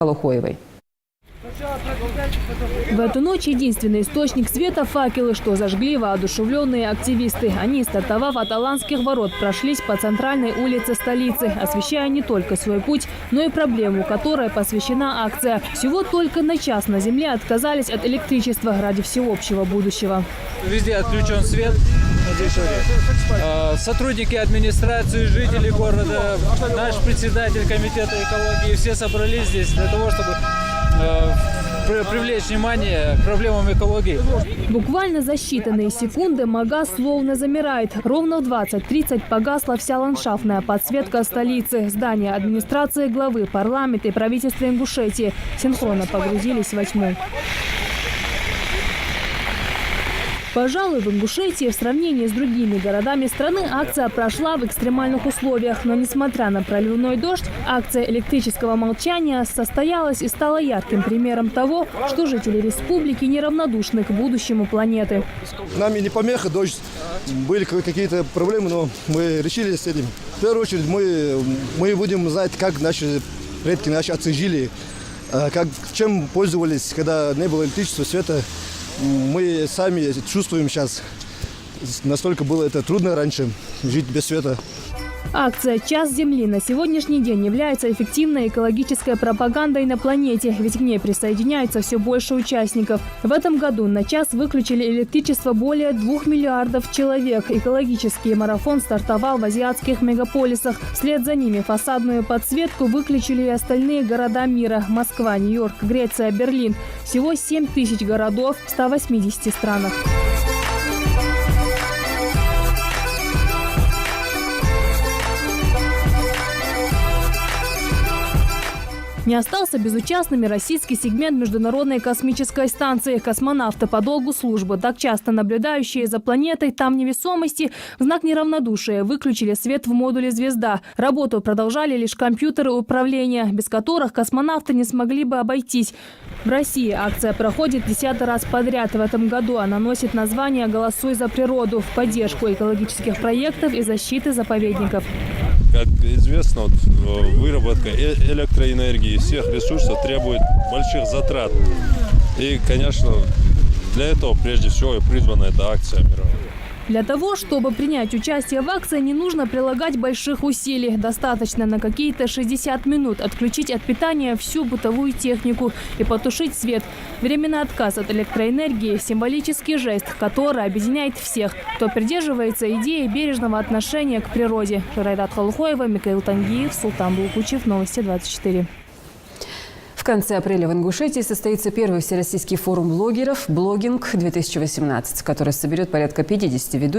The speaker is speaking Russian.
Холухоевой. В эту ночь единственный источник света – факелы, что зажгли воодушевленные активисты. Они, стартовав от Аланских ворот, прошлись по центральной улице столицы, освещая не только свой путь, но и проблему, которой посвящена акция. Всего только на час на земле отказались от электричества ради всеобщего будущего. Везде отключен свет на территории. Сотрудники администрации, жители города, наш председатель комитета экологии, все собрались здесь для того, чтобы привлечь внимание к проблемам экологии. Буквально за считанные секунды Магаз словно замирает. Ровно в 20:30 погасла вся ландшафтная подсветка столицы. Здания администрации главы, парламента и правительства Ингушетии синхронно погрузились во тьму. Пожалуй, в Ингушетии в сравнении с другими городами страны акция прошла в экстремальных условиях. Но несмотря на проливной дождь, акция электрического молчания состоялась и стала ярким примером того, что жители республики неравнодушны к будущему планеты. Нам и не помеха дождь. Были какие-то проблемы, но мы решили с этим. В первую очередь мы будем знать, как наши предки, наши отцы жили, чем пользовались, когда не было электричества, света. Мы сами чувствуем сейчас, настолько было это трудно раньше жить без света. Акция «Час Земли» на сегодняшний день является эффективной экологической пропагандой на планете, ведь к ней присоединяется все больше участников. В этом году на час выключили электричество более 2 миллиардов человек. Экологический марафон стартовал в азиатских мегаполисах. Вслед за ними фасадную подсветку выключили и остальные города мира – Москва, Нью-Йорк, Греция, Берлин. Всего 7 тысяч городов в 180 странах. Не остался безучастным российский сегмент Международной космической станции. Космонавты по долгу службы, так часто наблюдающие за планетой там невесомости, в знак неравнодушия выключили свет в модуле «Звезда». Работу продолжали лишь компьютеры управления, без которых космонавты не смогли бы обойтись. В России акция проходит 10-й раз подряд. В этом году она носит название «Голосуй за природу» в поддержку экологических проектов и защиты заповедников. Как известно, выработка электроэнергии всех ресурсов требует больших затрат. И, конечно, для этого прежде всего и призвана эта акция мировая. Для того, чтобы принять участие в акции, не нужно прилагать больших усилий. Достаточно на какие-то 60 минут отключить от питания всю бытовую технику и потушить свет. Временный отказ от электроэнергии – символический жест, который объединяет всех, кто придерживается идеи бережного отношения к природе. Жирайдат Холухоева, Михаил Тангиев, Султан Булкучев, Новости 24. В конце апреля в Ингушетии состоится первый всероссийский форум блогеров «Блогинг-2018», который соберет порядка 50 ведущих.